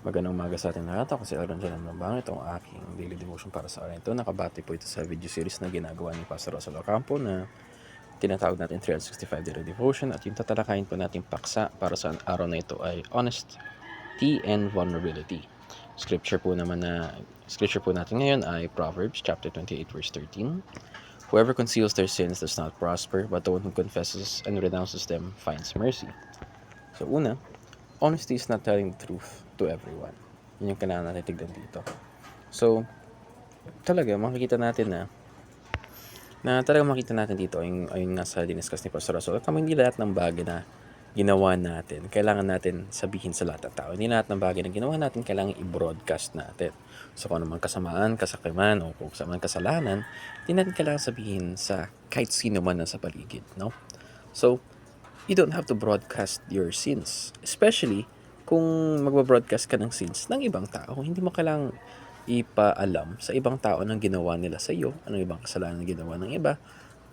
Magandang umaga sa ating lahat. Ako si Aaron Jalan Mabang. Ito ang aking daily devotion para sa araw ito. Nakabati po ito sa video series na ginagawa ni Pastor Russell Ocampo na tinatawag natin 365 Daily Devotion. At yung tatalakayin po nating paksa para sa araw na ito ay honesty and vulnerability. Scripture po natin ngayon ay Proverbs chapter 28 verse 13. Whoever conceals their sins does not prosper, but the one who confesses and renounces them finds mercy. So una, honesty is not telling the truth to everyone. Yun yung kailangan natin tignan dito. So, talaga makikita natin na talagang makita natin dito ayun nga sa diniscuss ni Pastor Russell. Kami hindi lahat ng bagay na ginawa natin, kailangan natin sabihin sa lahat ng tao. Hindi lahat ng bagay na ginawa natin, kailangan i-broadcast natin. So kung anumang kasamaan, kasakiman, o kung saan kasalanan, hindi natin kailangan sabihin sa kahit sino man na sa paligid, no? So, you don't have to broadcast your sins. Especially kung magbabroadcast ka ng sins ng ibang tao. Hindi mo kailangang ipaalam sa ibang tao ng ginawa nila sa iyo, anong ibang kasalanan na ginawa ng iba,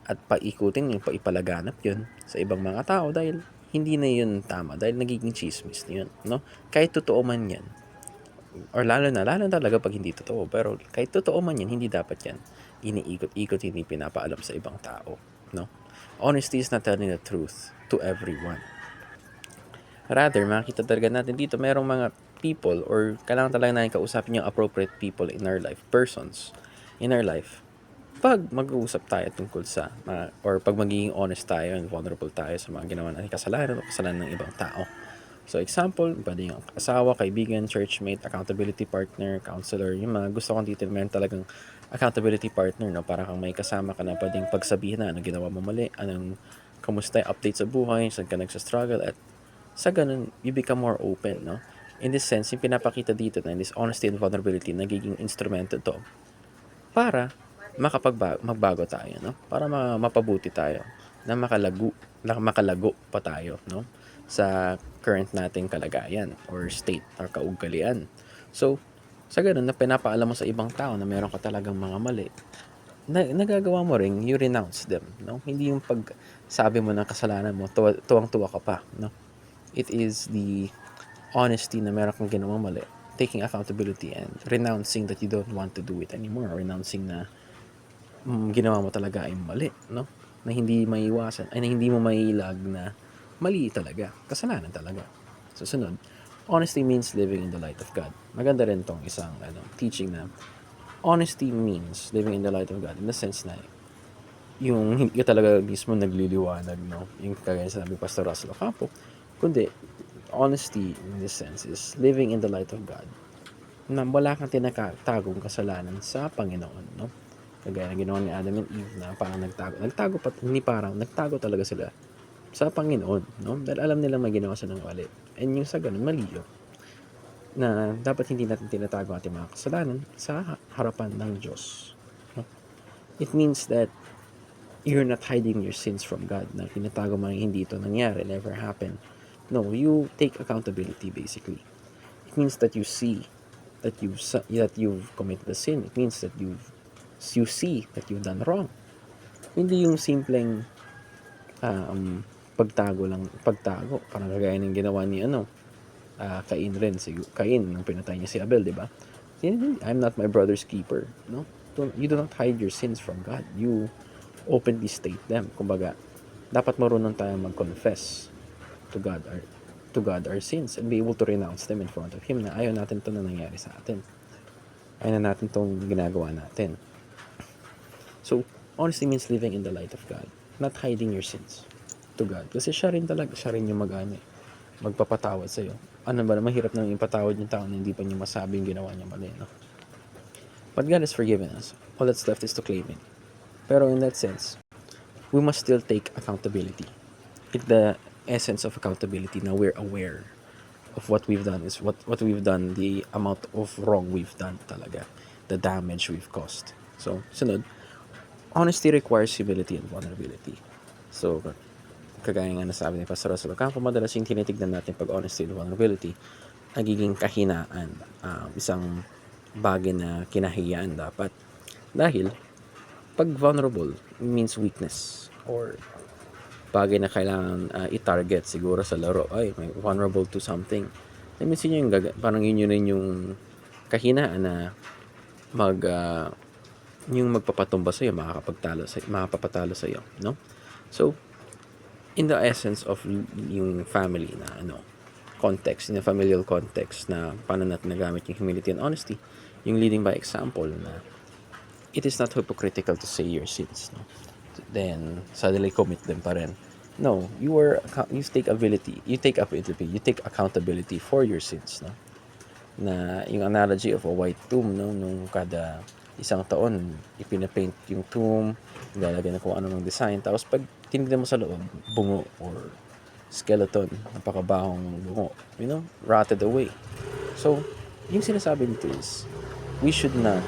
at paikutin yung paipalaganap yun sa ibang mga tao dahil hindi na yun tama, dahil nagiging chismis na yun, no? Kahit totoo man yan, or lalo talaga pag hindi totoo, pero kahit totoo man yan, hindi dapat yan iniikot-ikot, hindi pinapaalam sa ibang tao, no? Honesty is not telling the truth to everyone. Rather, makikita talaga natin dito, merong mga people or kailangan talaga natin kausapin yung appropriate people in our life, persons in our life. Pag mag-uusap tayo tungkol sa, or pag magiging honest tayo and vulnerable tayo sa mga ginawa natin kasalanan o kasalanan ng ibang tao. So example, pwede yung asawa, kaibigan, churchmate, accountability partner, counselor, yung mga gusto kong dito, meron talagang accountability partner, no? Para kang may kasama ka na pwedeng pagsabihin na anong ginawa mo mali, anong kamusta yung update sa buhay, saan ka nagsastruggle, at sa ganun, you become more open, no? In this sense, yung pinapakita dito na in this honesty and vulnerability, nagiging instrumento to para magbago tayo, no? Para mapabuti tayo, na makalago pa tayo, no? Sa current nating kalagayan or state or kaugalian. So, sa ganun na pinapaalam mo sa ibang tao na meron ka talagang mga mali, nagagawa mo ring you renounce them, no? Hindi yung pag sabi mo ng kasalanan mo, tuwang-tuwa ka pa, no? It is the honesty na meron kang ginawang mali, taking accountability and renouncing that you don't want to do it anymore, renouncing na ginawa mo talaga ay mali, no? Na hindi maiwasan, ay na hindi mo mailag na mali talaga, kasalanan talaga. Susunod, honesty means living in the light of God. Maganda rin tong isang teaching na honesty means living in the light of God in the sense na yung hindi ka talaga mismo nagliliwanag, no? Yung kagaya sa Pastor Russell Ocampo, kundi honesty in this sense is living in the light of God na wala kang tinatagong kasalanan sa Panginoon, no? Kagaya ng ginawa ni Adam and Eve na parang nagtago talaga sila sa Panginoon, no? Dahil alam nila may ginawa silang mali. And yung sa ganun, mali yun. Na dapat hindi natin tinatago ating mga kasalanan sa harapan ng Diyos. No? It means that you're not hiding your sins from God, na tinatago mo hindi ito nangyari, never happened. No, you take accountability basically. It means that you see that you've committed a sin. It means that you see that you've done wrong. Hindi yung simpleng pagtago, parang kagaya ng ginawa ni Cain rin, Cain nang pinatay niya si Abel, di ba? I'm not my brother's keeper, no? You do not hide your sins from God. You openly state them. Kumbaga, dapat marunong tayo mag-confess to God our sins and be able to renounce them in front of Him na ayaw natin to na nangyari sa atin. Ayaw na natin tong ginagawa natin. So, honesty means living in the light of God, not hiding your sins to God. Kasi siya rin yung magpapatawad sa'yo. Ano ba, mahirap na ipatawad yung tao na hindi pa niya masabi yung ginawa niya mali, no? But God has forgiven us. All that's left is to claim it. Pero in that sense, we must still take accountability. The essence of accountability na we're aware of what we've done is what we've done, the amount of wrong we've done talaga, the damage we've caused. So, sunod, honesty requires humility and vulnerability. So, kagaya nga nasabi ni Pastor Russell Ocampo, madalas yung tinitignan natin pag honesty and vulnerability, nagiging kahinaan, isang bagay na kinahiyaan dapat. Dahil, pag vulnerable means weakness or bagay na kailangan i-target siguro sa laro, ay may vulnerable to something, minsan yung parang yun rin yung kahinaan na yung magpapatumba sa'yo, makakapagpatalo sa'yo, no? So, in the essence of yung family na context, in a familial context na paano natin nagamit yung humility and honesty, yung leading by example na it is not hypocritical to say your sins, no? Then suddenly commit them pa rin. No, you take accountability for your sins, no? Na yung analogy of a white tomb, no, nung kada isang taon ipinapaint yung tomb, ilalagay na kung ano ng design, tapos pag tinignan mo sa loob, bungo or skeleton, napakabahong bungo, rotted away. So yung sinasabi nito is we should not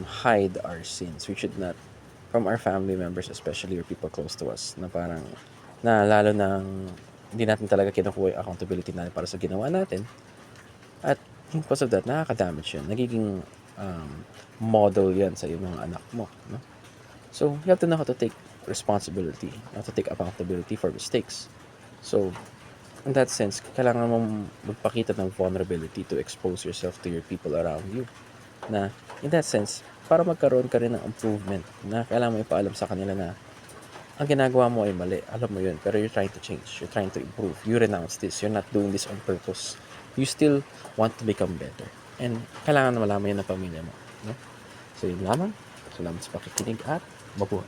hide our sins. We should not, from our family members especially, or people close to us, na parang na lalo nang hindi natin talaga kinukuha yung accountability natin para sa ginawa natin. At because of that, nakaka-damage yun. Nagiging model yan sa iyong mga anak mo, no? So, you have to know how to take responsibility, how to take accountability for mistakes. So, in that sense, kailangan mong magpakita ng vulnerability to expose yourself to your people around you. Na, in that sense, para magkaroon ka rin ng improvement, na kailangan mo ipaalam sa kanila na ang ginagawa mo ay mali. Alam mo yun, pero you're trying to change. You're trying to improve. You renounce this. You're not doing this on purpose. You still want to become better. And kailangan na malaman yan ng pamilya mo, no? So, yun lamang. Salamat sa pakikinig at mabuhay.